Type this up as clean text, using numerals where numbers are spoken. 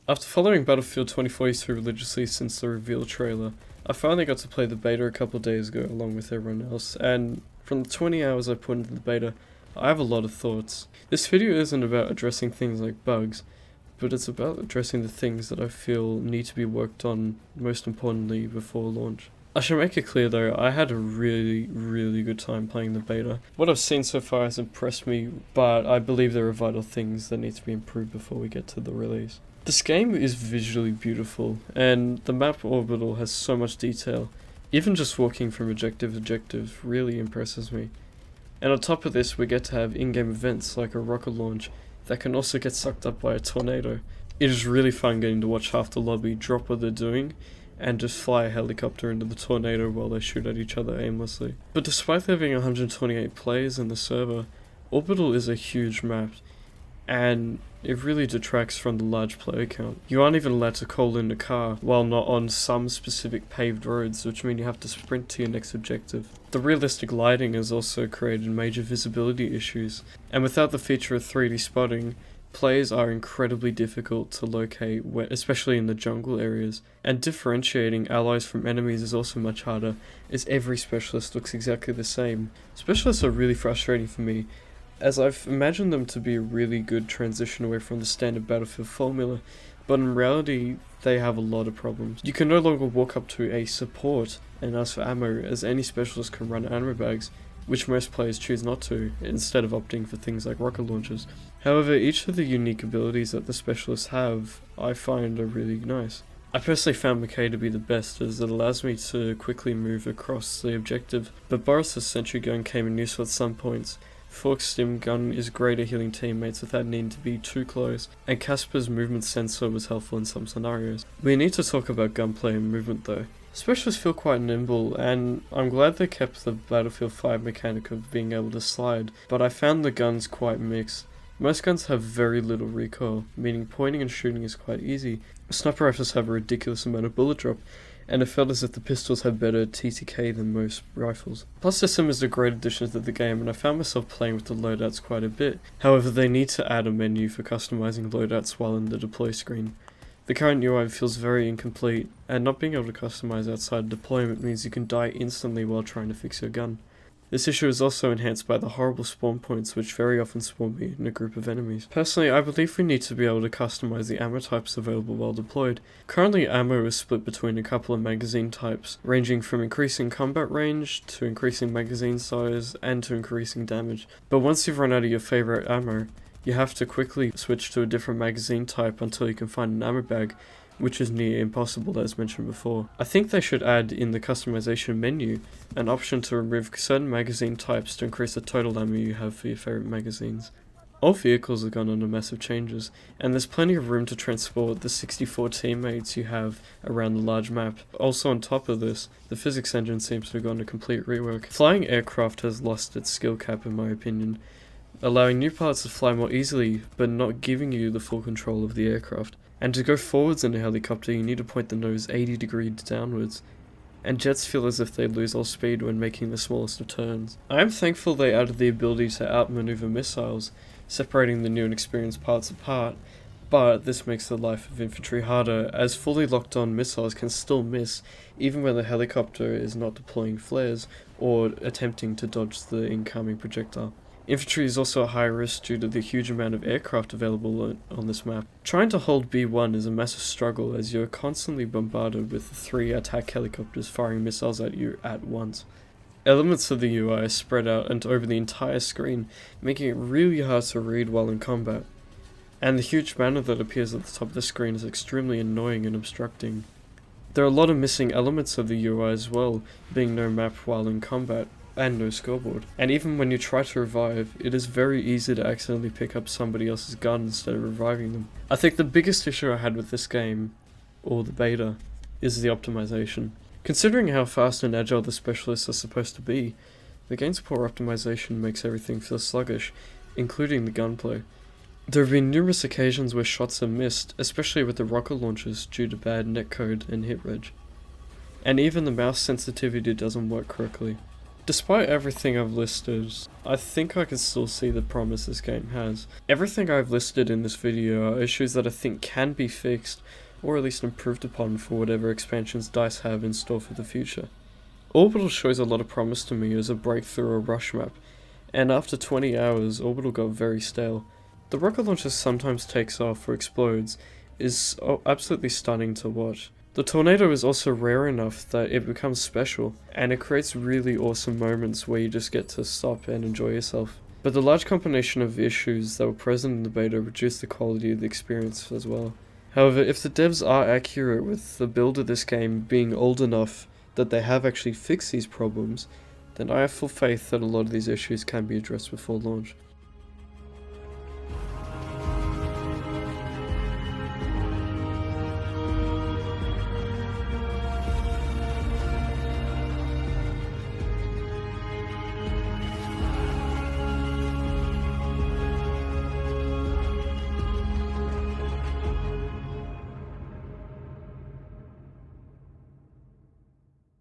After following Battlefield 2042 religiously since the reveal trailer, I finally got to play the beta a couple days ago along with everyone else, and from the 20 hours I put into the beta, I have a lot of thoughts. This video isn't about addressing things like bugs, but it's about addressing the things that I feel need to be worked on, most importantly, before launch. I should make it clear though, I had a really good time playing the beta. What I've seen so far has impressed me, but I believe there are vital things that need to be improved before we get to the release. This game is visually beautiful, and the map orbital has so much detail. Even just walking from objective to objective really impresses me. And on top of this, we get to have in-game events like a rocket launch that can also get sucked up by a tornado. It is really fun getting to watch half the lobby drop what they're doing and just fly a helicopter into the tornado while they shoot at each other aimlessly. But despite there being 128 players in the server, Orbital is a huge map, and it really detracts from the large player count. You aren't even allowed to call in a car while not on some specific paved roads, which mean you have to sprint to your next objective. The realistic lighting has also created major visibility issues, and without the feature of 3D spotting, players are incredibly difficult to locate, especially in the jungle areas, and differentiating allies from enemies is also much harder, as every specialist looks exactly the same. Specialists are really frustrating for me, as I've imagined them to be a really good transition away from the standard Battlefield formula, but in reality they have a lot of problems. You can no longer walk up to a support and ask for ammo, as any specialist can run ammo bags, which most players choose not to, instead of opting for things like rocket launchers. However, each of the unique abilities that the specialists have, I find are really nice. I personally found McKay to be the best, as it allows me to quickly move across the objective, but Boris's sentry gun came in useful at some points. Fork's stim gun is great at healing teammates without needing to be too close, and Casper's movement sensor was helpful in some scenarios. We need to talk about gunplay and movement though. Specialists feel quite nimble, and I'm glad they kept the Battlefield 5 mechanic of being able to slide, but I found the guns quite mixed. Most guns have very little recoil, meaning pointing and shooting is quite easy. Sniper rifles have a ridiculous amount of bullet drop, and it felt as if the pistols had better TTK than most rifles. Plus system is a great addition to the game, and I found myself playing with the loadouts quite a bit. However, they need to add a menu for customizing loadouts while in the deploy screen. The current UI feels very incomplete, and not being able to customize outside deployment means you can die instantly while trying to fix your gun. This issue is also enhanced by the horrible spawn points which very often spawn me in a group of enemies. Personally, I believe we need to be able to customize the ammo types available while deployed. Currently, ammo is split between a couple of magazine types, ranging from increasing combat range, to increasing magazine size, and to increasing damage. But once you've run out of your favorite ammo, you have to quickly switch to a different magazine type until you can find an ammo bag, which is near impossible as mentioned before. I think they should add in the customization menu an option to remove certain magazine types to increase the total ammo you have for your favorite magazines. All vehicles have gone under massive changes, and there's plenty of room to transport the 64 teammates you have around the large map. Also on top of this, the physics engine seems to have gone a complete rework. Flying aircraft has lost its skill cap in my opinion, allowing new pilots to fly more easily, but not giving you the full control of the aircraft. And to go forwards in a helicopter, you need to point the nose 80 degrees downwards, and jets feel as if they lose all speed when making the smallest of turns. I am thankful they added the ability to outmaneuver missiles, separating the new and experienced pilots apart, but this makes the life of infantry harder, as fully locked on missiles can still miss even when the helicopter is not deploying flares or attempting to dodge the incoming projectile. Infantry is also a high risk due to the huge amount of aircraft available on this map. Trying to hold B1 is a massive struggle, as you're constantly bombarded with 3 attack helicopters firing missiles at you at once. Elements of the UI are spread out and over the entire screen, making it really hard to read while in combat. And the huge banner that appears at the top of the screen is extremely annoying and obstructing. There are a lot of missing elements of the UI as well, being no map while in combat, and no scoreboard. And even when you try to revive, it is very easy to accidentally pick up somebody else's gun instead of reviving them. I think the biggest issue I had with this game, or the beta, is the optimization. Considering how fast and agile the specialists are supposed to be, the game's poor optimization makes everything feel sluggish, including the gunplay. There have been numerous occasions where shots are missed, especially with the rocket launchers due to bad netcode and hit reg. And even the mouse sensitivity doesn't work correctly. Despite everything I've listed, I think I can still see the promise this game has. Everything I've listed in this video are issues that I think can be fixed, or at least improved upon for whatever expansions DICE have in store for the future. Orbital shows a lot of promise to me as a breakthrough or rush map, and after 20 hours, Orbital got very stale. The rocket launcher sometimes takes off or explodes is absolutely stunning to watch. The tornado is also rare enough that it becomes special, and it creates really awesome moments where you just get to stop and enjoy yourself. But the large combination of issues that were present in the beta reduced the quality of the experience as well. However, if the devs are accurate with the build of this game being old enough that they have actually fixed these problems, then I have full faith that a lot of these issues can be addressed before launch.